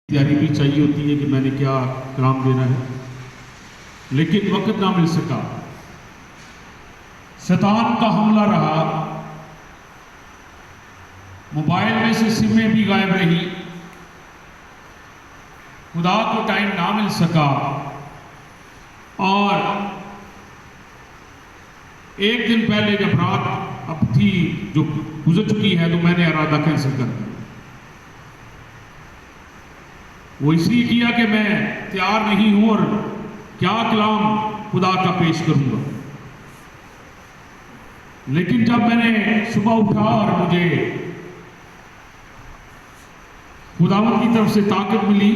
تیاری بھی چاہیے ہوتی ہے کہ میں نے کیا کلام دینا ہے، لیکن وقت نہ مل سکا۔ شیطان کا حملہ رہا، موبائل میں سے سمیں بھی غائب رہی، خدا کو ٹائم نہ مل سکا، اور ایک دن پہلے جب رات اب تھی جو گزر چکی ہے تو میں نے ارادہ کینسل کر دیا۔ وہ اس لیے کیا کہ میں تیار نہیں ہوں اور کیا کلام خدا کا پیش کروں گا۔ لیکن جب میں نے صبح اٹھا اور مجھے خداوند کی طرف سے طاقت ملی،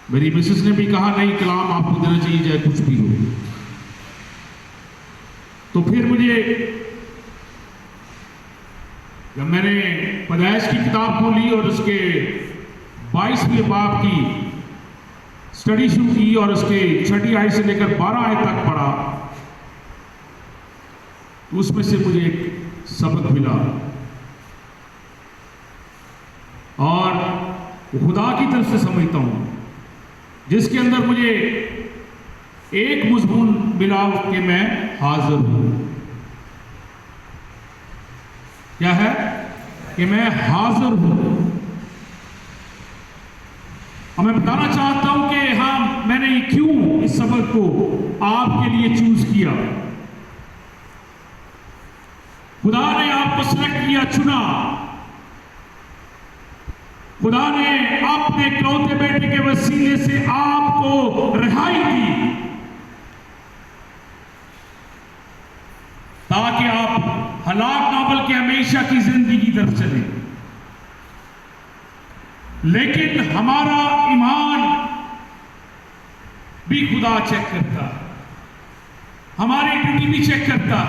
میری مسز نے بھی کہا نہیں کلام آپ کو دینا چاہیے چاہے کچھ بھی ہو، تو پھر مجھے جب میں نے پیدائش کی کتاب کھولی اور اس کے 22ویں باب کی سٹڈی شروع کی اور اس کے 6 آیت سے لے کر 12 آیت تک پڑھا، اس میں سے مجھے ایک سبق ملا، اور خدا کی طرف سے سمجھتا ہوں جس کے اندر مجھے ایک مضمون ملا کہ میں حاضر ہوں۔ کیا ہے؟ کہ میں حاضر ہوں۔ اور میں بتانا چاہتا ہوں کہ میں نے کیوں اس سبق کو آپ کے لیے چوز کیا۔ خدا نے آپ کو سلیکٹ کیا، چنا۔ خدا نے اپنے اکلوتے بیٹے کے وسیلے سے آپ کو رہائی دی تاکہ آپ ہلاک نہ بلکہ ہمیشہ کی زندگی کی طرف چلیں۔ لیکن ہمارا ایمان بھی خدا چیک کرتا، ہماری ڈیوٹی بھی چیک کرتا۔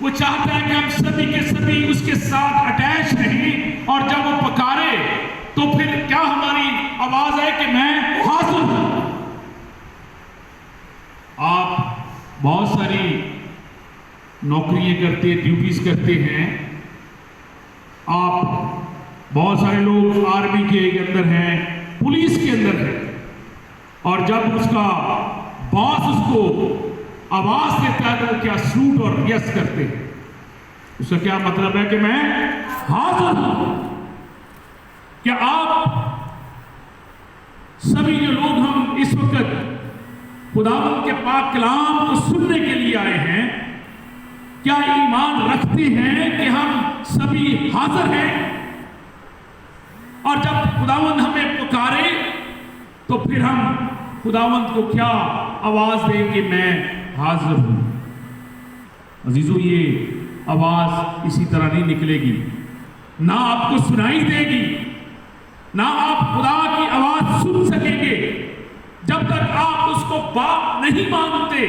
وہ چاہتا ہے کہ ہم سبھی کے سبھی اس کے ساتھ اٹیچ رہیں، اور جب وہ پکارے تو پھر کیا ہماری آواز ہے کہ میں حاضر ہوں۔ آپ بہت ساری نوکریاں کرتے، ڈیوٹیز کرتے ہیں، آپ بہت سارے لوگ آرمی کے اندر ہیں، پولیس کے اندر ہیں، اور جب اس کا باس اس کو آواز دیتا ہے تو وہ کیا سلوٹ اور یس کرتے ہیں۔ اس کا کیا مطلب ہے کہ میں حاضر ہوں۔ کیا آپ سبھی جو لوگ ہم اس وقت خداوند کے پاک کلام کو سننے کے لیے آئے ہیں، کیا ایمان رکھتے ہیں کہ ہم سبھی حاضر ہیں؟ اور جب خداوند ہمیں پکارے تو پھر ہم خداوند کو کیا آواز دیں کہ میں حاضر ہوں؟ عزیزو، یہ آواز اسی طرح نہیں نکلے گی، نہ آپ کو سنائی دے گی، نہ آپ خدا کی آواز سن سکیں گے جب تک آپ اس کو باپ نہیں مانتے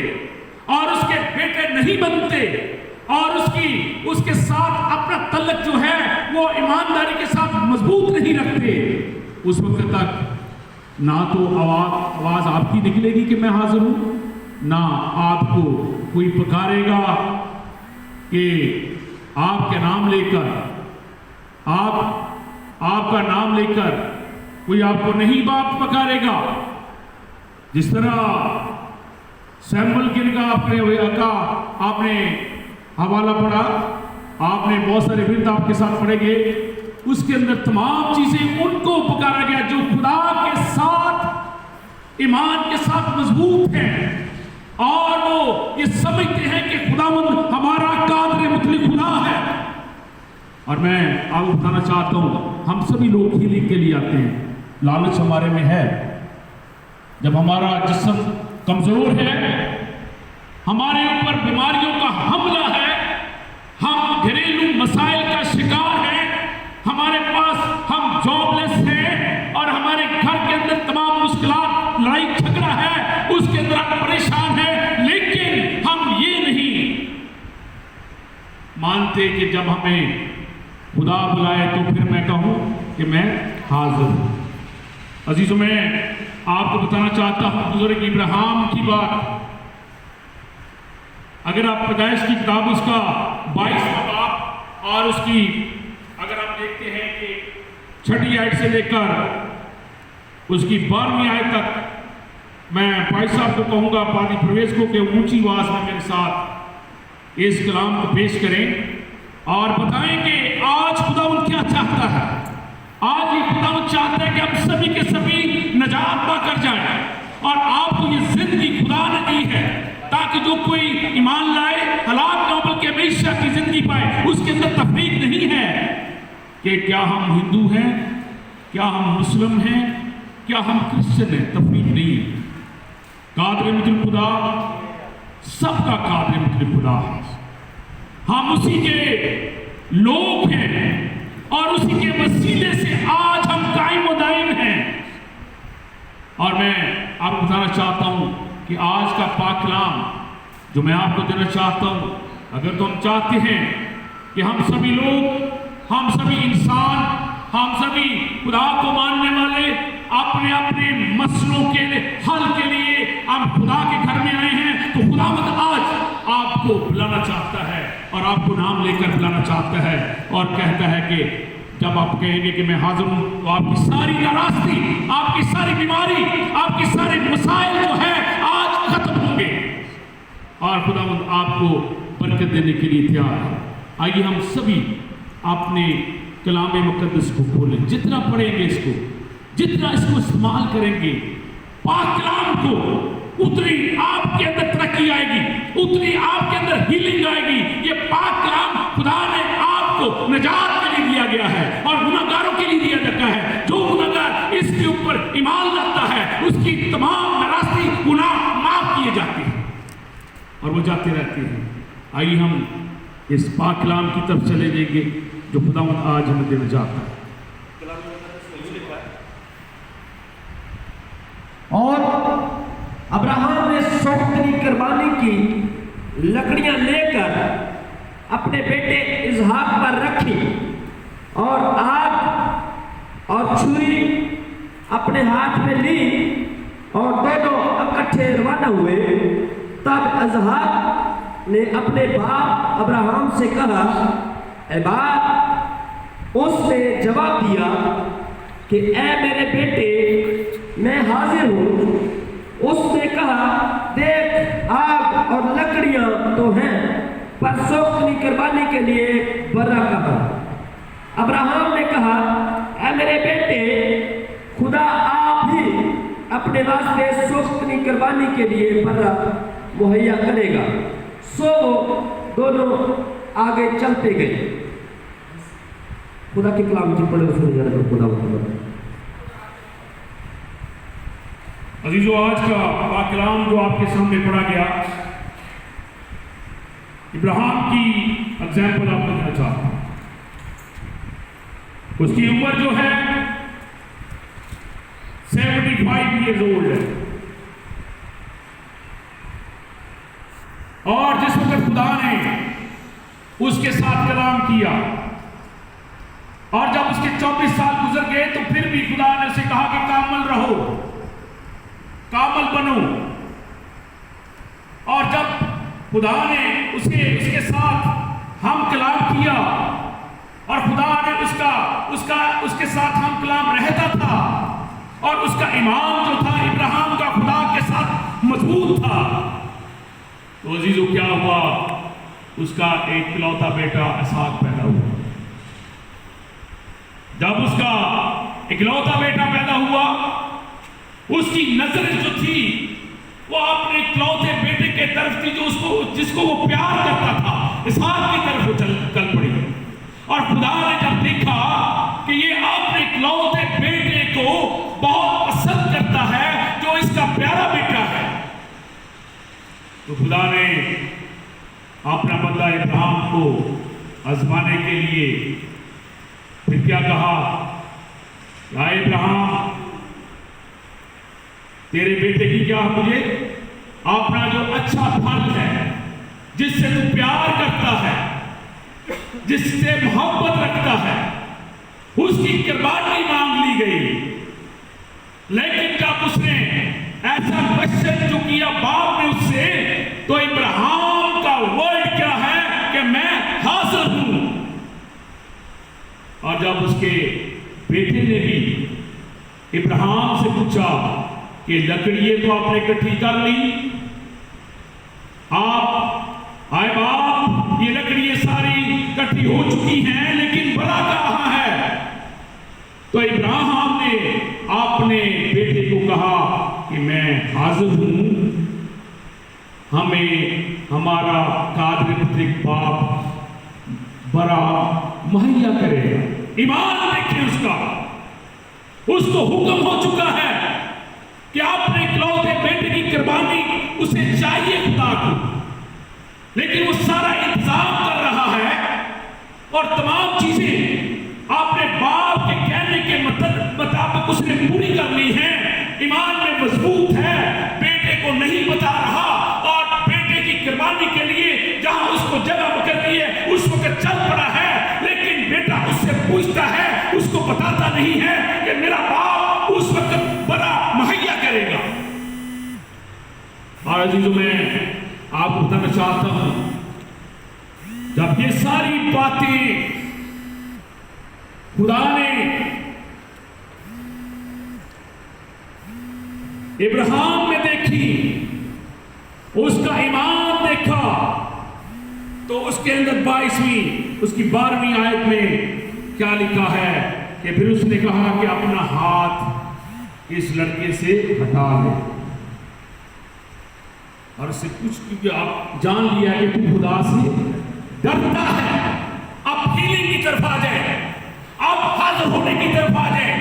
اور اس کے بیٹے نہیں بنتے، اور اس کے ساتھ اپنا تعلق جو ہے وہ ایمانداری کے ساتھ مضبوط نہیں رکھتے۔ اس وقت تک نہ تو آواز آپ کی نکلے گی کہ میں حاضر ہوں، نہ آپ کو کوئی پکارے گا کہ آپ کا نام لے کر، آپ کا نام لے کر کوئی آپ کو نہیں باپ پکارے گا۔ جس طرح سیمول گن کا آپ نے حوالہ پڑھا، آپ نے بہت سارے ورد آپ کے ساتھ پڑھے گے، اس کے اندر تمام چیزیں ان کو پکارا گیا جو خدا کے ساتھ ایمان کے ساتھ مضبوط ہیں، اور وہ یہ سمجھتے ہیں کہ خداوند ہمارا قادر مطلق خدا ہے۔ اور میں آپ کو بتانا چاہتا ہوں، ہم سبھی لوگ ہیلنگ کے لیے آتے ہیں، لالچ ہمارے میں ہے۔ جب ہمارا جسم کمزور ہے، ہمارے اوپر بیماریوں کا حملہ ہے، ہم گھریلو مسائل کا شکار ہیں، ہمارے پاس ہم جاب لیس ہیں، اور ہمارے گھر کے اندر تمام مشکلات، لڑائی جھگڑا ہے، اس کے اندر ہم پریشان ہیں، لیکن ہم یہ نہیں مانتے کہ جب ہمیں خدا بلائے تو پھر میں کہوں کہ میں حاضر ہوں۔ عزیزوں، میں آپ کو بتانا چاہتا ہوں بزرگ ابراہیم کی بات۔ اگر آپ پیدائش کی کتاب اس کا 22واں باب اور اس کی اگر ہم دیکھتے ہیں کہ 6 آیت سے لے کر اس کی 12ویں آیت تک میں بھائی صاحب کو کہوں گا، پادری پرویز کو، کہ اونچی آواز میں میرے ساتھ اس کلام کو پیش کریں اور بتائیں کہ آج خداوند کیا چاہتا ہے۔ آج یہ خداوند چاہتا ہے کہ ہم سبھی کے سبھی نجات پا کر جائیں، اور آپ کو یہ زندگی خدا نے دی ہے تاکہ جو کوئی ایمان لائے ہلاک نہ ہو بلکہ ہمیشہ کی زندگی پائے۔ اس کے اندر تفریق نہیں ہے کہ کیا ہم ہندو ہیں، کیا ہم مسلم ہیں، کیا ہم کرسچن ہیں، تفریق نہیں ہے۔ قادر مطلق خدا سب کا قادر مطلق خدا ہے، ہم اسی کے لوگ ہیں اور اسی کے وسیلے سے آج ہم قائم و دائم ہیں۔ اور میں آپ کو بتانا چاہتا ہوں کہ آج کا پاک کلام جو میں آپ کو دینا چاہتا ہوں، اگر تو ہم چاہتے ہیں کہ ہم سبھی لوگ، ہم سبھی انسان، ہم سبھی خدا کو ماننے والے اپنے اپنے مسئلوں کے حل کے لیے ہم خدا کے گھر میں آئے ہیں، تو خداوند آج آپ کو بلانا چاہتا ہے اور آپ کو نام لے کر بلانا چاہتا ہے اور کہتا ہے کہ جب آپ کہیں گے کہ میں حاضر ہوں تو آپ کی ساری ناراستی، آپ کی ساری بیماری، آپ کی سارے مسائل جو ہے آج ختم ہوں گے اور خداوند آپ کو برکت دینے کے لیے تیار ہے۔ آئیے ہم سبھی اپنے کلام مقدس کو کھولیں، جتنا پڑھیں گے اس کو، جتنا اس کو استعمال کریں گے پاک کلام کو، اتنی آپ کے اندر ترقی آئے گی، اتنی آپ کے اندر ہیلنگ آئے گی۔ یہ پاک کلام خدا نے آپ کو نجات کے لیے دیا گیا ہے اور گناہگاروں کے لیے دیا جاتا ہے۔ جو گناہگار اس کے اوپر ایمان لاتا ہے اس کی تمام ناراستی گناہ معاف کیے جاتے ہیں اور وہ جاتے رہتے ہیں۔ آئیے ہم اس پاک کلام کی طرف چلے جائیں گے جو خداوند آج ہمیں دینا چاہتا ہے۔ اور ابراہیم نے سوختنی قربانی کی لکڑیاں لے کر اپنے بیٹے اسحاق پر رکھی اور آگ اور چھری اپنے ہاتھ میں لی اور دونوں اکٹھے روانہ ہوئے۔ تب اسحاق نے اپنے باپ ابراہیم سے کہا، اے باپ۔ اس نے جواب دیا کہ اے میرے بیٹے، میں حاضر ہوں۔ اس نے کہا، دیکھ آگ اور لکڑیاں تو ہیں، پر سوختنی قربانی کے لیے برا کہاں؟ ابراہیم نے کہا، اے میرے بیٹے، خدا آپ ہی اپنے واسطے سوختنی قربانی کے لیے برا مہیا کرے گا۔ سو وہ دونوں آگے چلتے گئے۔ خدا کے کلام کی پڑھے سنے جانے پر خدا مطلب عزیزو، آج کا پاک کلام جو آپ کے سامنے پڑھا گیا، ابراہیم کی ایگزامپل آپ کو دینا چاہتا ہوں۔ اس کی عمر جو ہے 75 ایئرز اولڈ ہے، اور جس وقت خدا نے اس کے ساتھ کلام کیا اور جب اس کے 24 سال گزر گئے تو پھر بھی خدا نے اسے کہا کہ کامل رہو، کامل بنو۔ اور جب خدا نے اس کے ساتھ ہم کلام کیا اور خدا نے اس کے ساتھ ہم کلام رہتا تھا اور اس کا ایمان جو تھا ابراہیم کا خدا کے ساتھ مضبوط تھا، تو عزیزو کیا ہوا؟ اس کا ایک اکلوتا بیٹا اسحاق پیدا ہوا۔ جب اس کا اکلوتا بیٹا پیدا ہوا، اس کی نظر جو تھی وہ اپنے اکلوتے بیٹے کے طرف تھی، جس کو وہ پیار کرتا تھا، اسحاق کی طرف وہ چل پڑی۔ اور خدا نے جب دیکھا کہ یہ اپنے اکلوتے بیٹے کو بہت پسند کرتا ہے، جو اس کا پیارا بیٹا ہے، تو خدا نے اپنا بندہ ابراہیم کو آزمانے کے لیے پھر کیا کہا؟ اے ابراہیم، تیرے بیٹے کی کیا مجھے اپنا جو اچھا پھل ہے، جس سے تو پیار کرتا ہے، جس سے محبت رکھتا ہے، اس کی قربانی مانگ لی گئی۔ لیکن جب اس نے ایسا کوشچن جو کیا باپ نے اس سے، تو ابراہیم کا ورڈ کیا ہے کہ میں حاضر ہوں۔ اور جب اس کے بیٹے से पूछा कि लकड़ियां तो आपने इकट्ठी कर ली, आप आए बाप ये लकड़ियां सारी इकट्ठी हो चुकी हैं, लेकिन बड़ा कहाँ है? तो इब्राहिम ने अपने बेटे को कहा कि मैं हाजिर हूं, हमें हमारा कादिर पुत्रिक बाप बड़ा मुहैया करेगा। ईमान देखें उसको हुक्म हो चुका है कि अपने इकलौते बेटे की कुर्बानी उसे चाहिए खुदा को, लेकिन वो सारा इंतजाम कर रहा है और तमाम चीजें अपने बाप के कहने के मुताबिक उसने पूरी करनी है। ईमान में मजबूत है, बेटे को नहीं बता रहा और बेटे की कुर्बानी के लिए जहां उसको जगह करनी है उस वक्त चल पड़ा है, लेकिन बेटा उससे पूछता है, उसको बताता नहीं है कि मेरा बाप उस वक्त बड़ा मुहैया करेगा। और अजीजों मैं आपको बताना चाहता हूं, जब ये सारी बातें खुदा ने इब्राहिम में देखी, उसका ईमान देखा, तो उसके अंदर 22वीं उसकी 12वीं आयत में क्या लिखा है कि फिर उसने कहा कि अपना हाथ इस लड़के से हटा ले और उससे कुछ, क्योंकि आप जान लिया कि तू खुदा से डरता है। अब हीलिंग की तरफ आ जाए, अब हाजिर होने की तरफ आ जाए।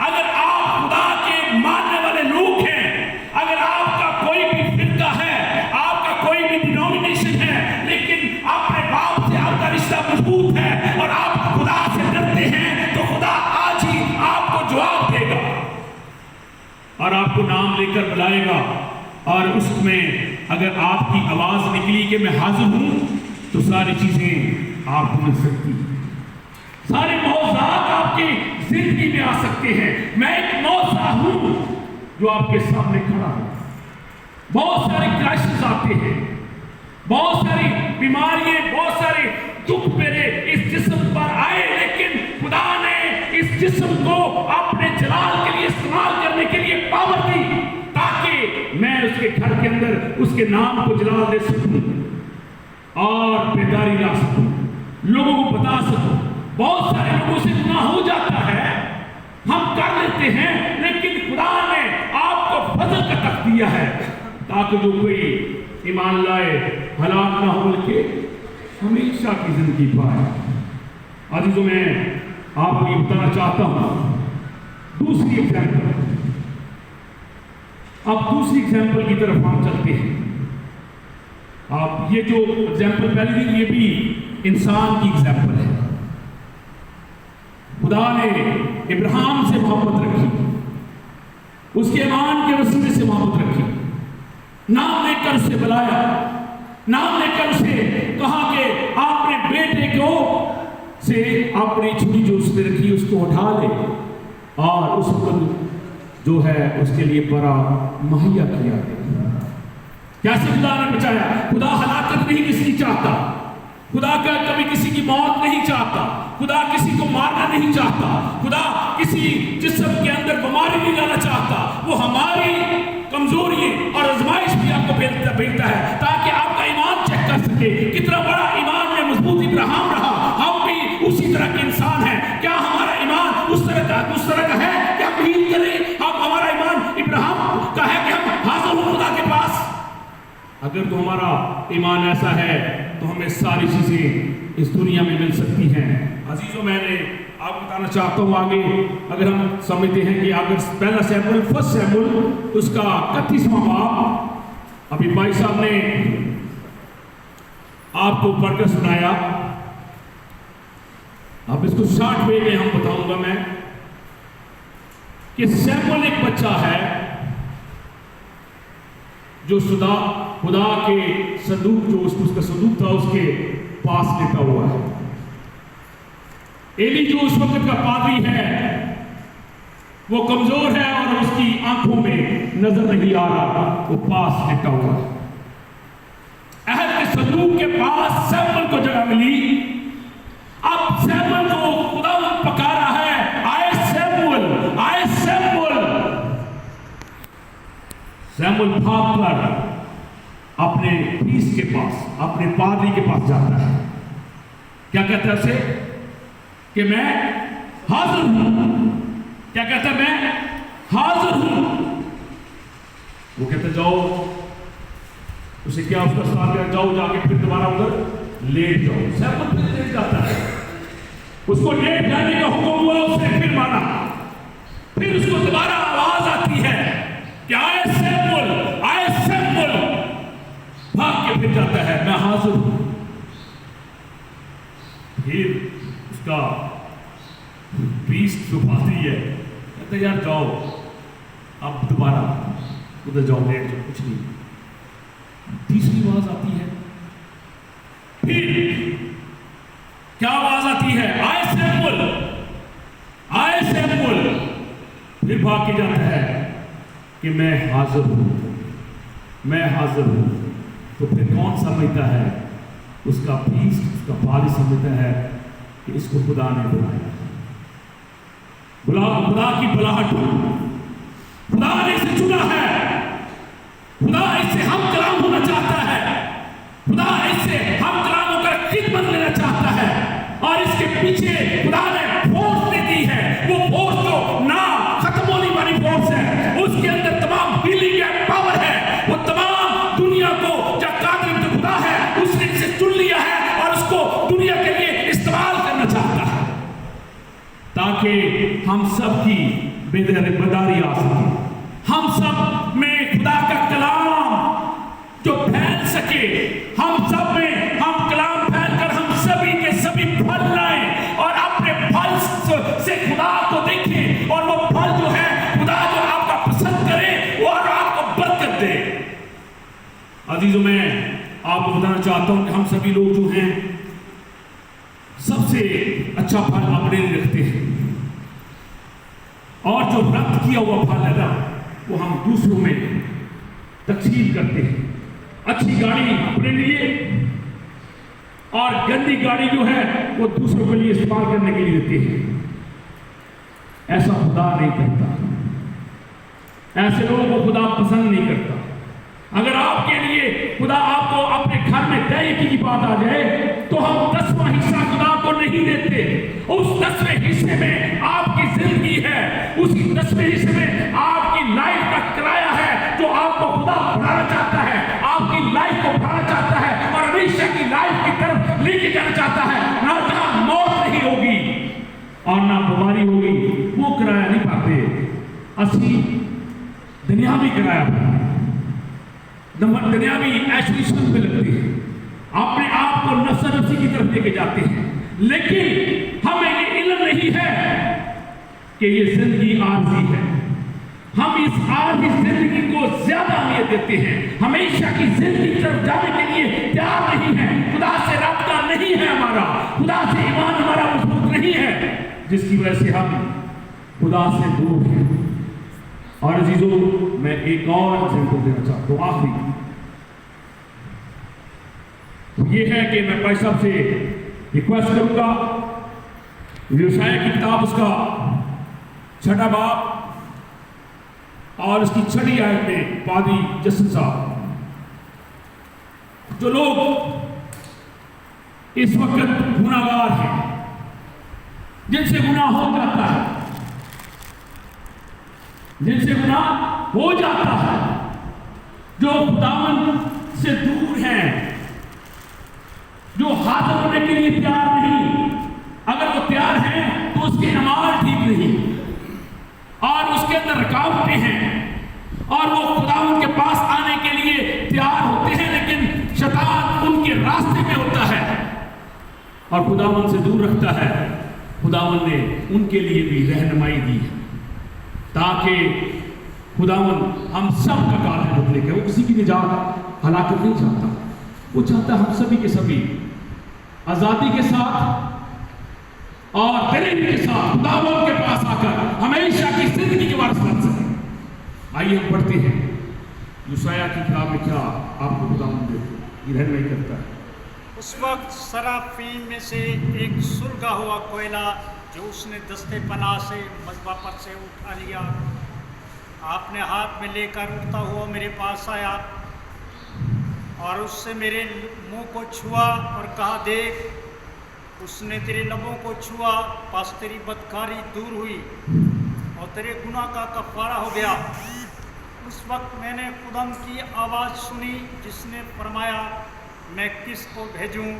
अगर आप खुदा के मानने वाले लोग हैं, अगर आपका कोई भी फिरका है, आपका कोई भी डिनोमिनेशन है, लेकिन अपने बाप से आपका रिश्ता मजबूत है और आप खुदा से डरते हैं, तो खुदा आज ही आपको जवाब देगा और आपको नाम लेकर बुलाएगा। और उसमें अगर आपकी आवाज निकली कि मैं हाजिर हूं, तो सारी चीजें आपको मिल सकती हैं, सारे मौज़ात आपकी जिंदगी में आ सकते हैं। मैं एक मौज़ा हूं जो आपके सामने खड़ा है। बहुत सारे क्राइसिस आते हैं, बहुत सारी बीमारियां, बहुत सारे दुख मेरे इस जिस्म पर आए, लेकिन खुदा ने इस जिस्म को अपने जलाल के लिए इस्तेमाल करने के लिए पावर दी, ताकि मैं उसके घर के अंदर उसके नाम को जलाल दे सकूं और बेदारी ला सकूं, लोगों को बता सकूं। बहुत सारे लोगों से गुनाह हो जाता है, हम कर लेते हैं, लेकिन खुदा ने आपको फजल का तक दिया है ताकि जो कोई ईमान लाए हलाक ना हो बल्कि हमेशा की जिंदगी पाए। अजीजों मैं आपको ये बताना चाहता हूं दूसरी एग्जाम्पल। अब दूसरी एग्जाम्पल की तरफ हम चलते हैं। आप ये जो एग्जाम्पल पहले दी, ये भी इंसान की एग्जाम्पल है। खुदा ने इब्राहिम से मोहब्बत रखी, उसके ईमान के वसीले से मोहब्बत रखी, नाम लेकर उसे बुलाया, नाम लेकर उसे कहा कि आपने बेटे को से अपनी छुरी जो उसने रखी उसको उठा ले और उसको जो है उसके लिए बड़ा मुहैया किया। कैसे खुदा ने बचाया? खुदा हलाकत नहीं किसी चाहता, खुदा का कभी किसी की मौत नहीं चाहता, खुदा किसी को मारना नहीं चाहता, खुदा किसी जिस्म के अंदर बीमारी नहीं लाना चाहता। वो हमारी कमजोरी और आजमाइश भी आपको भेजता है ताकि आपका ईमान चेक कर सके कितना बड़ा ईमान में मजबूत इब्राहिम रहा। हम भी उसी तरह के इंसान हैं। क्या हमारा ईमान उस तरह का है कि हम उम्मीद करें हम हमारा ईमान इब्राहिम का है कि हम हाजिर हो खुदा के पास? अगर तो हमारा ईमान ऐसा है तो हमें सारी चीजें इस दुनिया में मिल सकती हैं। अजीजों मैंने आपको बताना चाहता हूँ आगे, अगर हम समझते हैं कि अगर पहला सैमुएल, फर्स्ट सैमुएल उसका 31वां बाब अभी भाई साहब ने आपको पढ़कर सुनाया, अब इसको शॉर्ट वे में हम बताऊंगा मैं कि सैमुएल एक बच्चा है जो खुदा के संदूक जो उसका संदूक था उसके पास लेटा हुआ है। एली जो उस वक्त का पादरी है वो कमजोर है और उसकी आंखों में नजर नहीं आ रहा, वो पास लेटा हुआ है। अहद के संदूक के पास सैमुएल को जगह मिली। अब सैमुएल को खुदा पकारा है, आए सैमुएल, आए सैमुएल। सैमुअल भाग कर अपने प्रीस्ट के पास, अपने पादरी के पास जाता है। क्या कहता है उसे? कि मैं हाजिर हूं। क्या कहता है? मैं हाजिर हूं। वो कहता जाओ, उसे क्या उसका साथ कहता जाओ, जाके फिर दोबारा उधर लेट जाओ। सैमुअल फिर लेट जाता है। उसको लेट जाने का हुक्म हुआ, उसने फिर माना। फिर उसको दोबारा आवाज आती है कि आए सैमुअल, आए सैमुअल। भाग के फिर जाता है, मैं हाजिर हूं। फिर उसका प्रीस्ट जो पादरी है कहता है यार जाओ, अब दोबारा उधर जाओ, लेट जाओ, कुछ नहीं। तीसरी आवाज आती है, फिर क्या आवाज आती है? आए सैमुअल, आए सैमुअल। फिर भाग के जाता है कि मैं हाजिर हूं, मैं हाजिर हूं। तो फिर कौन समझता है? उसका प्रीस्ट, उसका पादरी समझता है कि इसको खुदा ने बुलाया, खुदा की बुलाहट, खुदा ने इसे चुना है, खुदा इससे हम कलाम होना चाहता है, खुदा इससे हम कलाम होकर खिदमत लेना चाहता है। और इसके पीछे खुदा ने फोर्स दे दी है। वो फोर्स तो ना खत्म होने वाली फोर्स है, उसके अंदर तमाम हीलिंग है, पावर है। वो तमाम दुनिया को जो कादिर जो खुदा है, उसने इसे चुन लिया है और उसको दुनिया के लिए इस्तेमाल करना चाहता है, ताकि हम सब की बेदारी आ सके, हम सब में खुदा का कलाम जो फैल सके, हम सब में हम कलाम फैलकर हम सभी के सभी फल लाएं और अपने फल से खुदा को देखें, और वो फल जो है खुदा जो आपका पसंद करे वो आपको बरकत दे। अजीजों, मैं आपको बताना चाहता हूं कि हम सभी लोग जो हैं सबसे अच्छा फल अपने लिए रखते हैं, और जो रक्त किया हुआ फल है ना, वो हम दूसरों में तकसीम करते हैं। अच्छी गाड़ी अपने लिए और गंदी गाड़ी जो है वो दूसरों के लिए इस्तेमाल करने के लिए देते हैं। ऐसा खुदा नहीं करता, ऐसे लोगों को खुदा पसंद नहीं करता। अगर आपके लिए खुदा आपको अपने घर में दे की बात आ जाए तो हम 10वां हिस्सा खुदा को नहीं देते। उस 10वें हिस्से में आपकी जिंदगी है, उसी 10वें हिस्से में आपकी लाइफ का किराया है जो आपको खुदा बढ़ाना चाहता है, आपकी लाइफ को बढ़ाना चाहता है और हमेशा की लाइफ की तरफ लेके जाना चाहता है। ना जहां मौत नहीं होगी और ना बीमारी होगी, वो किराया नहीं पाते। असली दुनियावी किराया पाते, दुनियावी ऐशो में लगती है, अपने आप को नफ्सी की तरफ लेके जाते हैं। लेकिन हमें ये इल्म नहीं है कि ये जिंदगी आरजी है। हम इस आरजी जिंदगी को ज्यादा अहमियत देते हैं, हमेशा की जिंदगी की तरफ जाने के लिए तैयार नहीं है। खुदा से राब्ता नहीं है हमारा, खुदा से ईमान हमारा मजबूत नहीं है, जिसकी वजह से हम खुदा से दूर हैं। और अजीजों, मैं एक और एग्जाम्पल देना चाहता हूँ, आखिरी तो ये है कि मैं भाई साहब से रिक्वेस्ट करूंगा, व्यवसाय की किताब उसका 6वां बाब और उसकी 6वीं आयत में पादरी जस्टिन साहब, जो लोग इस वक्त गुनाहगार हैं, जिनसे गुनाह हो जाता है, जिनसे गुनाह हो जाता है, जो खुदावंद से दूर हैं, जो हाजिर होने के लिए तैयार नहीं, अगर वो तैयार हैं तो उसकी अमाल ठीक नहीं और उसके अंदर रुकावटें हैं और वो खुदावंद के पास आने के लिए तैयार होते हैं, लेकिन शैतान उनके रास्ते में होता है और खुदावंद से दूर रखता है। खुदावंद ने उनके लिए भी रहनुमाई दी है ताकि खुदावंद हम सब का काल बदले के, वो किसी की निजात हलाकत नहीं चाहता, वो चाहता हम सभी के सभी आजादी के साथ और दलील के साथ खुदावंद के पास आकर हमेशा की जिंदगी के वारिस बन सके। आइए हम पढ़ते हैं यूशाया की किताब में क्या आपको खुदावंद रहनुमाई करता है। उस वक्त सराफीम में से एक सुलगा हुआ कोयला जो उसने दस्ते पनाह से मज़बा पर से उठा लिया, आपने हाथ में लेकर उठता हुआ मेरे पास आया और उससे मेरे मुंह को छुआ और कहा, देख, उसने तेरे लबों को छुआ, बस तेरी बदकारी दूर हुई और तेरे गुनाह का कफारा हो गया। उस वक्त मैंने खुदाम की आवाज़ सुनी जिसने फरमाया, मैं किस को भेजूं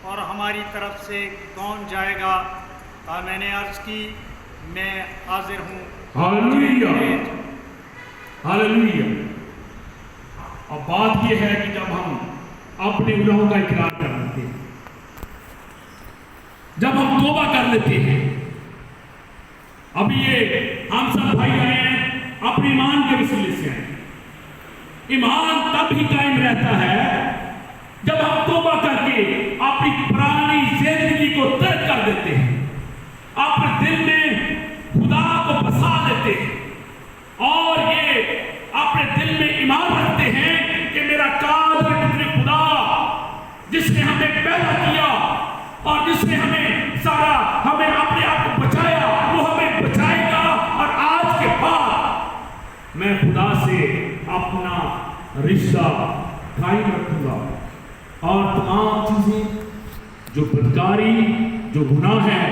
और हमारी तरफ से कौन जाएगा? मैंने अर्ज की, मैं हाजिर हूँ। Hallelujah, hallelujah. अब बात यह है कि जब हम अपने गुनाहों का इकरार कर लेते हैं, जब हम तौबा कर लेते हैं, अभी ये हम सब भाई आए हैं अपने ईमान के वसीले से आए। ईमान तब ही कायम रहता है जब हम तौबा करके अपनी पुरानी जिंदगी को तर्क कर देते हैं, अपने दिल में खुदा को बसा लेते हैं और ये अपने दिल में ईमान रखते हैं कि मेरा कादिर खुदा जिसने हमें पैदा किया और जिसने हमें अपने आप को बचाया, वो हमें बचाएगा और आज के बाद मैं खुदा से अपना रिश्ता कायम रखूंगा और तमाम चीजें जो बदकारी, जो गुनाह है,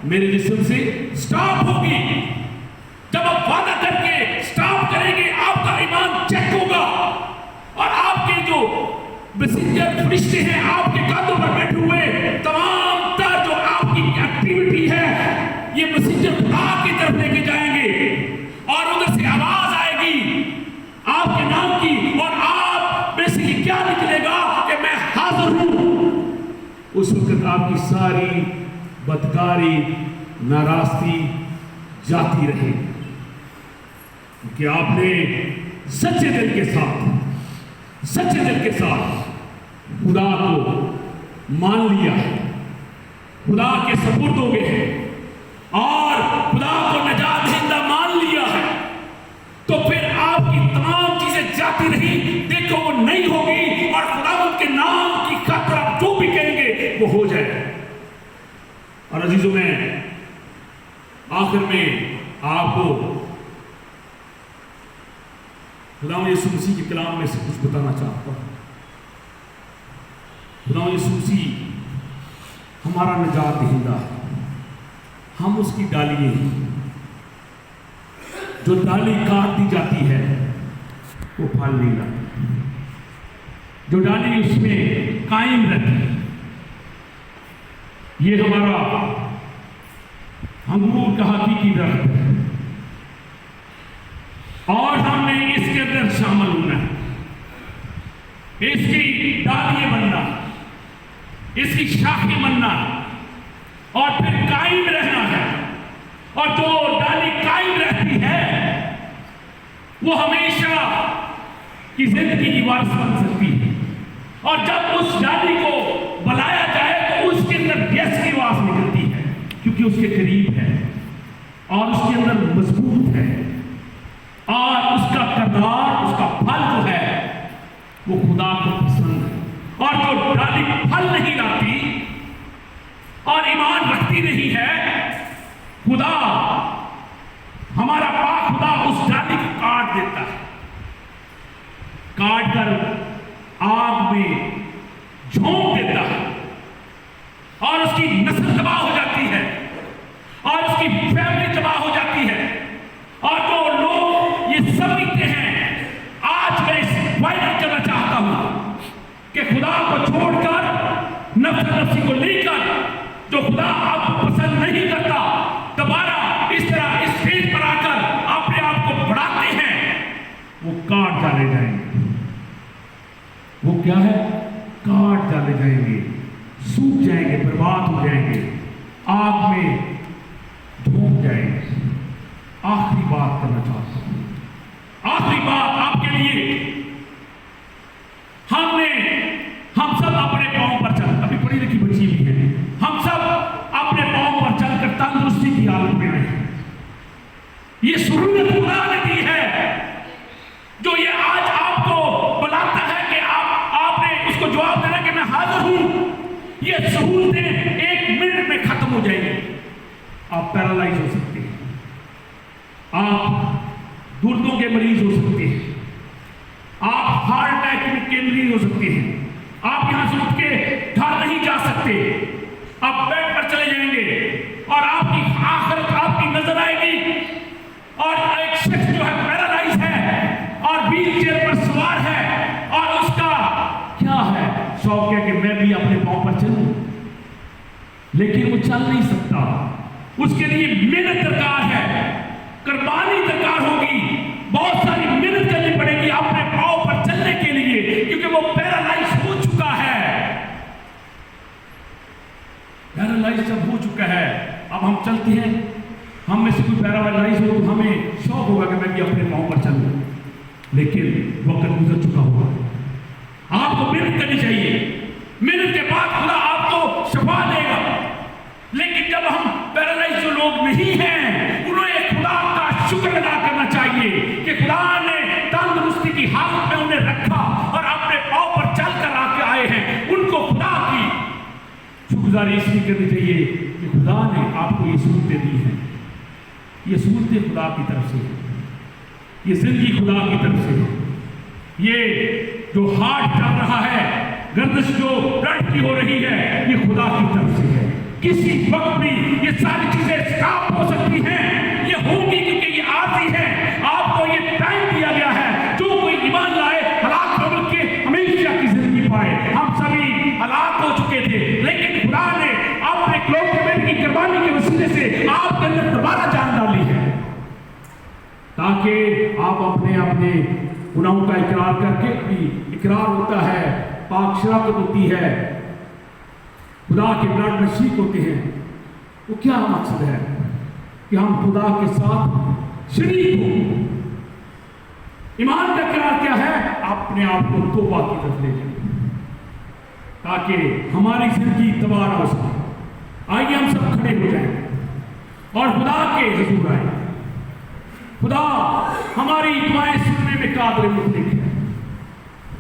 मेरे जिस्म से स्टॉप होगी। जब आप वादा करके स्टॉप करेंगे, आपका ईमान चेक होगा और आपके जो मैसेंजर फरिश्ते हैं आपके कांधों पर बैठे हुए, तमाम तर जो आपकी एक्टिविटी है, ये मैसेंजर खुदा की तरफ लेके जाएंगे और उधर से आवाज आएगी आपके नाम की और आप में से क्या निकलेगा कि मैं हाजिर हूं। उस वक्त आपकी सारी बदकारी, नाराजगी जाती रहे, क्योंकि आपने सच्चे दिल के साथ खुदा को मान लिया है, खुदा के सपुर्द हो गए हैं और खुदा को नजात दहिंदा मान लिया है, तो फिर आपकी तमाम चीजें जाती रही, देखो वो नहीं होगी और खुदा उनके नाम की खातिर आप जो भी कहेंगे वो हो जाए। और अजीजों में आखिर में आपको खुदा यीशु मसीह के कलाम में से कुछ बताना चाहता हूं। खुदा यीशु मसीह हमारा निजात दहिंदा है, हम उसकी डालियां हैं। जो डाली काट दी जाती है वो फल नहीं लाती, जो डाली उसमें कायम रहती है। ये हमारा अंगूर का हकीकी दरख्त है और हमने इसके अंदर शामिल होना है, इसकी डालियां बनना, इसकी शाखें बनना और फिर कायम रहना है। और जो डाली कायम रहती है वो हमेशा की जिंदगी की वारिस बन सकती है। और जब उस डाली को बुलाया जाए तो उसके अंदर गैस की आवाज निकलती है, क्योंकि उसके करीब है और उसके अंदर मजबूत है और उसका किरदार, उसका फल जो है वो खुदा को पसंद है। और जो डाली फल नहीं लाती और ईमान रखती नहीं है, खुदा हमारा पाक खुदा उस डाली को काट देता है, काट कर आग में झोंक देता है और उसकी नस्ल तबाह हो जाती है और उसकी फैमिली तबाह हो जाती है। और जो लोग ये समझते हैं, आज मैं इस वायरल करना चाहता हूं कि खुदा को छोड़कर नफ्सी को लेकर जो खुदा आपको पसंद नहीं करता, दोबारा इस तरह इस स्टेज पर आकर अपने आप को बढ़ाते हैं, वो काट डाले जाएंगे। वो क्या है? काट डाले जाएंगे, सूख जाएंगे, बर्बाद हो जाएंगे, आग में धूप जाएंगे। आखिरी बात करना चाहता हूं, आखिरी बात आपके लिए। हम सब अपने पांव पर चल, अभी पढ़ी लिखी बच्ची भी है, हम सब अपने पांव पर चलकर तंदुरुस्ती की हालत में हैं। ये सुरूरत खुदा ने दी है, जो ये आज आपको बुलाता है कि आपने उसको जवाब देना कि मैं हाजिर हूं। ये सहूलतें 1 मिनट में खत्म हो जाएंगी। आप पैरालाइज हो सकते हैं, आप गुर्दों के मरीज हो सकते हैं, आप हार्ट अटैक के मरीज हो सकते हैं, आप यहां से उठ के घर नहीं जा सकते, आप बेड पर चले जाएंगे और आपकी आखिरत आपकी नजर आएगी और एक शख्स जो है पैरालाइज है और व्हील चेयर पर सवार है और उसका क्या है, शौक है कि मैं भी अपने पांव पर चलूं, लेकिन वो चल नहीं सकता। उसके लिए मेहनत दरकार है, कुर्बानी दरकार होगी, बहुत सारी मेहनत करनी पड़ेगी अपने पांव पर चलने के लिए, क्योंकि वो पैरालाइज हो चुका है। पैरालाइज जब हो चुका है, अब हम चलते हैं, हम में से कोई पैरालाइज हो तो हमें शौक होगा कि मैं भी अपने पांव पर चलूं, लेकिन वक्त गुजर चुका होगा। आपको मेहनत करनी चाहिए, मेहनत के बाद खुदा आपको शफा देगा। लेकिन जब हम पैरालाइज जो लोग नहीं हैं, उन्हें खुदा का शुक्र अदा करना चाहिए कि खुदा ने तंदुरुस्ती की हालत में उन्हें रखा और अपने पांव पर चल कर आके आए हैं। उनको खुदा की शुक्रगुजारी इसलिए करनी चाहिए कि खुदा ने आपको ये सहूलतें दी हैं, ये सहूलतें खुदा की तरफ से, ये जिंदगी खुदा की तरफ से, ये जो हार्ट चल रहा है, गर्दिश जो ब्लड की हो रही है, ये खुदा की तरफ से है। किसी वक्त भी ये सारी चीजें स्टॉप हो सकती हैं, ये होगी क्योंकि ये आती है। आपको ये टाइम दिया गया है, जो कोई ईमान लाए हलाक हो के हमेशा की जिंदगी पाए। हम सभी हलाक हो चुके थे, लेकिन खुदा ने अपने क्लोज की कुर्बानी के वसीले से आपके अंदर दोबारा जान डाली है, ताकि आप अपने गुनाहों का इकरार करके भी, इकरार होता है, पाक शराकत होती है, खुदा के ब्लड में शीक होते हैं। वो क्या मकसद है कि हम खुदा के साथ शरीक हो। ईमान का इकरार क्या है? अपने आप को तौबा की तरफ ले जाए, ताकि हमारी जिंदगी तबाह ना हो सके। आइए हम सब खड़े हो जाएं और खुदा के हुजूर आए। खुदा हमारी दुआएं सुनने में काबिल मुतलक है।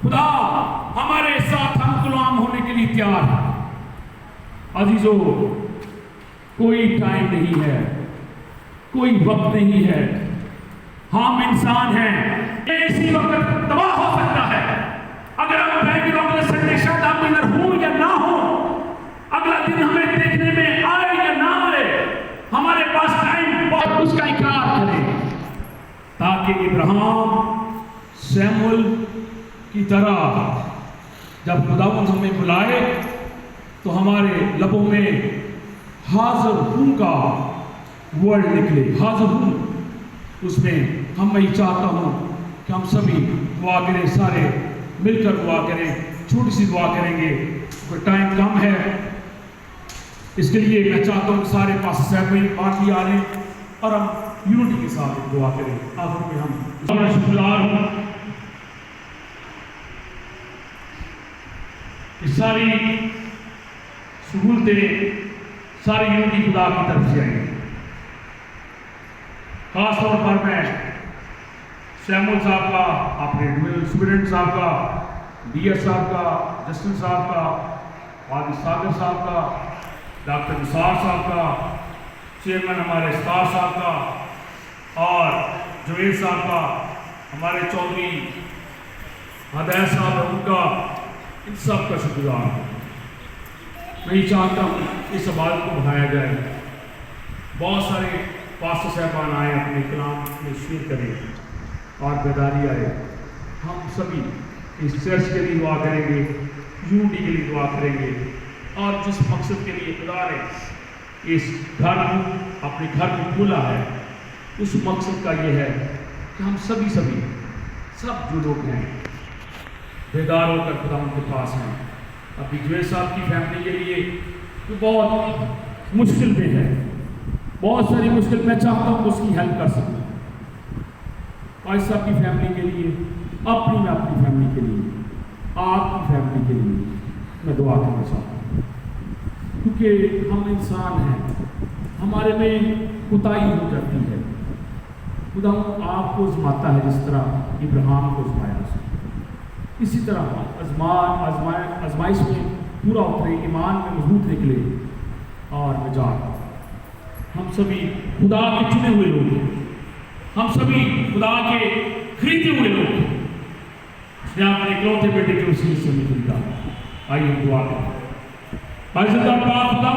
खुदा हमारे साथ हम गुलाम होने के लिए तैयार है। अजीजों, कोई टाइम नहीं है, कोई वक्त नहीं है, हम इंसान हैं, इसी वक्त तबाह हो सकता है। अगर हम अगले संडे शायद हम इधर हो या ना हो, अगला दिन हमें देखने में आए या ना आए, हमारे पास टाइम और उसका इकरार करें, ताकि इब्राहिम सैमुअल की तरह जब खुदावंद हमें बुलाए तो हमारे लबों में हाजिर हूं का वर्ड निकले। हाजिर हूं, उसमें हम मैं चाहता हूं कि हम सभी दुआ करें, सारे मिलकर दुआ करें। छोटी सी दुआ करेंगे, कोई टाइम कम है, इसके लिए मैं चाहता हूं कि सारे पास सहबी बाकी आ लें और हम यूनिटी के साथ दुआ करें। आखिर में हम शुक्रगुजार हूं कि सारी सहूलतें, सारी यूनिटी खुदा की तरफ से आई। खास तौर पर मैं सैमुअल साहब का, अपने स्टूडेंट साहब का, डीएस साहब का, जस्टिन साहब का, वादी सागर साहब का, डॉक्टर निसार साहब का, चेयरमैन हमारे स्टार साहब का और जुवेद साहब का, हमारे चौधरी हदैत साहब उनका, इन सब का शुक्रगुजार हूँ। मैं चाहता हूँ इस इबादत को बढ़ाया जाए। बहुत सारे पास्टर साहबान आए, अपने कलाम में शेयर करें और बेदारी आए। हम सभी इस चर्च के लिए दुआ करेंगे, यूनिटी के लिए दुआ करेंगे और जिस मकसद के लिए खुदा ने इस घर को, अपने घर को खोला है, उस मकसद का ये है कि हम सभी सब जो लोग हैं बेदार होकर खुदा उनके पास हैं। अभी जुवेद साहब की फैमिली के लिए तो बहुत मुश्किल में है, बहुत सारी मुश्किल, मैं चाहता हूँ उसकी हेल्प कर सकूँ। भाई साहब की फैमिली के लिए, मैं अपनी फैमिली के लिए, आपकी फैमिली के लिए मैं दुआ करना चाहता हूँ, क्योंकि हम इंसान हैं, हमारे में कोताही हो जाती है। खुदा आपको आजमाता है जिस तरह इब्राहिम को आजमाया, इसी तरह आजमाइश में पूरा उतरे, ईमान में मजबूत निकले और निजात। हम सभी खुदा के चुने हुए लोग हैं, हम सभी खुदा के खरीदे हुए लोग हैं। उसने अपने इकलौते बेटे के वसीले से हमें खरीदा। आइए हम दुआ करें। भाई सरदार पाक खुदा,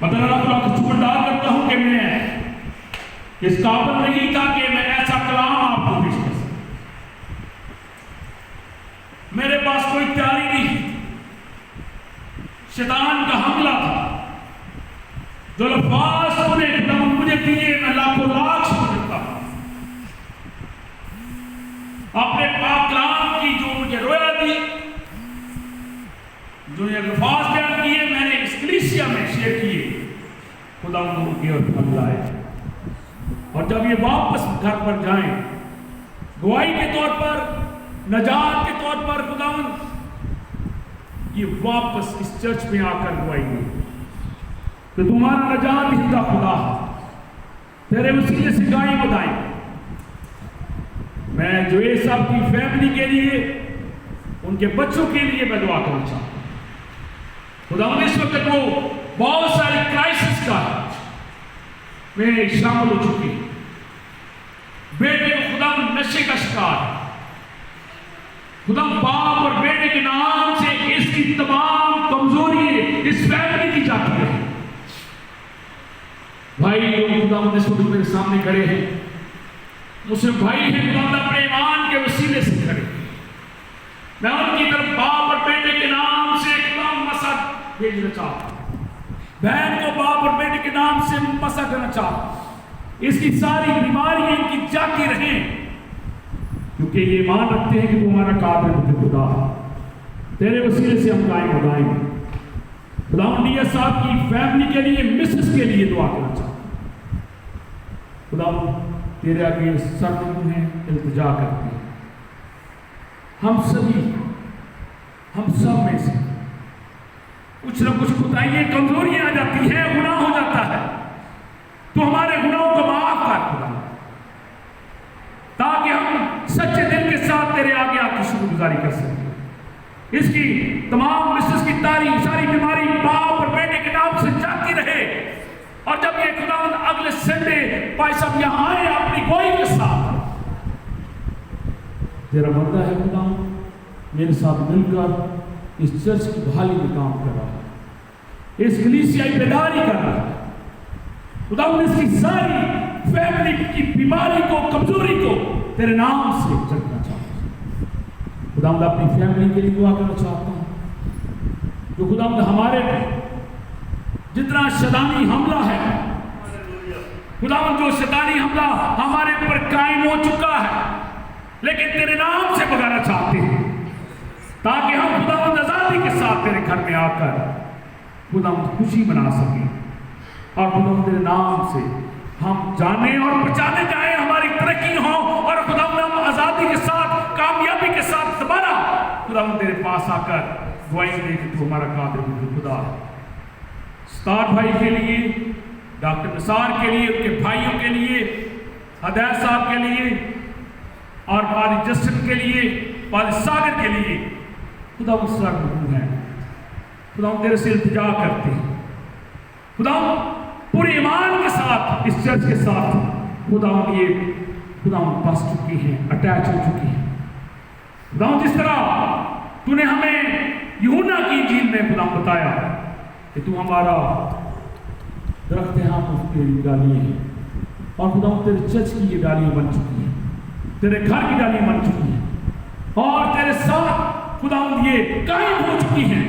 खुदा को शुक्रगुजार करता हूं कि मैं इस काबिल नहीं था कि मैं ऐसा कलाम आपको पेश कर सकूं। मेरे पास कोई तैयारी नहीं, शैतान का हमला था। जो लफ्ज़ तूने मुझे दिए मैं लाखों लाख शुक्र करता हूं। अपने पाक कलाम की जो मुझे रोया दी, जो ये अल्फाज बयान किए, मैंने इस कलीसिया में शेयर किए, खुदा उनके और फल लाए। और जब ये वापस घर पर जाएं, गवाही के तौर पर, नजात के तौर पर, खुदावन ये वापस इस चर्च में आकर गवाही दे तो तुम्हारा नजात हिंदा खुदा है, तेरे वसीले से गाएं बधाएं। मैं जो ये सब की फैमिली के लिए, उनके बच्चों के लिए मैं दुआ करना चाहता हूं। खुदावन इस वक्त वो बहुत सारे क्राइसिस का में शामिल हो चुकी है। बेटे को खुदा नशे का शिकार, खुदा बाप और बेटे के नाम से इसकी तमाम कमजोरी इस फैमिली की जाती है। भाई खुदा इस वक्त मेरे सामने खड़े हैं, मुस्लिम भाई हैं, खुदा अपने ईमान के वसीले से खड़े। मैं उनकी तरफ बाप और बेटे के नाम से खुदा मसा भेजना चाहता हूं। बहन को बाप और बेटे के नाम से मसा करना चाहता हूं। इसकी सारी बीमारियां इनकी जाती रहें, क्योंकि ये मान रखते हैं कि तुम्हारा काबिल खुदा है। तेरे वसीले से हम कायम हो जाएंगे। खुदा निया साहब की फैमिली के लिए, मिसेस के लिए दुआ करना चाहता हूं। खुदा तेरे आगे सर हैं, इल्तिजा करते हैं। हम सब में से कुछ न कुछ खुदाइयाँ कमजोरियां आ जाती हैं, गुनाह हो जाता है, तो हमारे गुनाहों को माफ कर खुदा, ताकि हम सच्चे दिल के साथ तेरे आगे आपकी शुक्रगुजारी कर सकें। इसकी तमाम मिसेस की सारी बीमारी बाप और बेटे के नाम से जाती रहे। और जब ये खुदावंद अगले संडे भाई साहब यहाँ आए अपनी गोई के साथ, तेरा बंदा है खुदा मेरे साथ मिलकर इस चर्च की बहाली में काम कर रहा है, इस कलीसियाई बेदारी कर रहा है। खुदा इसकी सारी फैमिली की बीमारी को, कमजोरी को तेरे नाम से चलना चाहता हूं। खुदा अपनी फैमिली के लिए दुआ करना चाहता हूं। जो खुदा हमारे जितना शैतानी हमला है, खुदा जो शैतानी हमला हमारे ऊपर कायम हो चुका है, लेकिन तेरे नाम से भगाना चाहते हैं, ताकि हम खुदा आजादी के साथ तेरे घर में आकर खुदा खुशी मना सकें। और खुदा तेरे नाम से हम जाने और बचाने जाए, हमारी तरक्की हो, और खुदा हम आजादी के साथ, कामयाबी के साथ दोबारा खुदा तेरे पास आकर गवाही दे कि तू हमारा काबिल खुदा है। स्टार भाई के लिए, डॉक्टर निसार के लिए, उनके भाइयों के लिए, हदैत साहब के लिए, और पादी जस्टिन के लिए, पादी सागर के लिए खुदा वो सर्वभूम है। खुदा तेरे से इल्तिजा करते हैं, खुदा पूरे ईमान के साथ इस चर्च के साथ खुदा ये खुदा बस चुकी हैं, अटैच हो चुकी हैं। खुदा जिस तरह तूने हमें यूहन्ना की इंजील में खुदा बताया कि तू हमारा दरख्त है, हम उसकी डालियाँ हैं, और खुदा तेरे चर्च की ये डालियाँ बन चुकी हैं, तेरे घर की डालियाँ बन चुकी हैं, और तेरे साथ खुदा ये कायम हो चुकी हैं।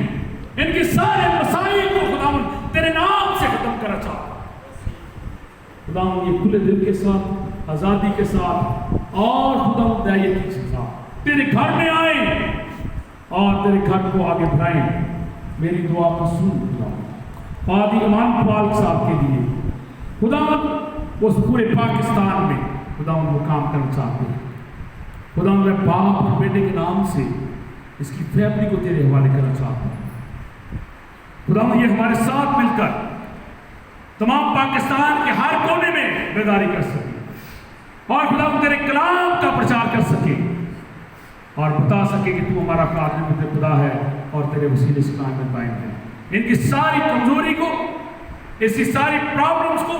इनके सारे मसाइल को खुदा तेरे नाम से खत्म करना चाहता हूं। खुदा ये खुले दिल के साथ, आजादी के साथ, और खुदा दयालु के साथ तेरे घर में आए और तेरे घर को आगे बढ़ाएं। मेरी दुआ को सुन खुदा। पादी अमान पाल साहब के लिए खुदा उस पूरे पाकिस्तान में खुदा वो काम करना चाहते हैं। खुदा मैं बाप और बेटे के नाम से इसकी फैमिली को तेरे हवाले करना चाहता हूँ। खुदा ये हमारे साथ मिलकर तमाम पाकिस्तान के हर कोने में बेदारी कर सके, और खुदा तेरे कलाम का प्रचार कर सके, और बता सके कि तू हमारा काबिल खुदा है, और तेरे वसीले से कायम कायम है। इनकी सारी कमजोरी को ऐसी सारी प्रॉब्लम्स को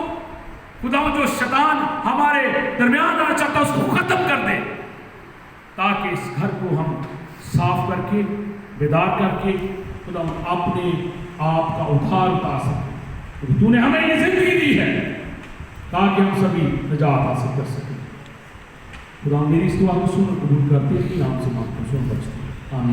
खुदा जो शैतान हमारे दरमियान आना चाहता है उसको खत्म कर दे, ताकि इस घर को हम साफ करके बेदार करके खुदा अपने आप का उद्धार उतार सके। तूने हमें ये जिंदगी दी है ताकि हम सभी निजात हासिल कर सकें। खुदा मेरी इस दुआ को सुन कबूल करते हैं, नाम से मांगता हूं, सुन बख्श। आमीन।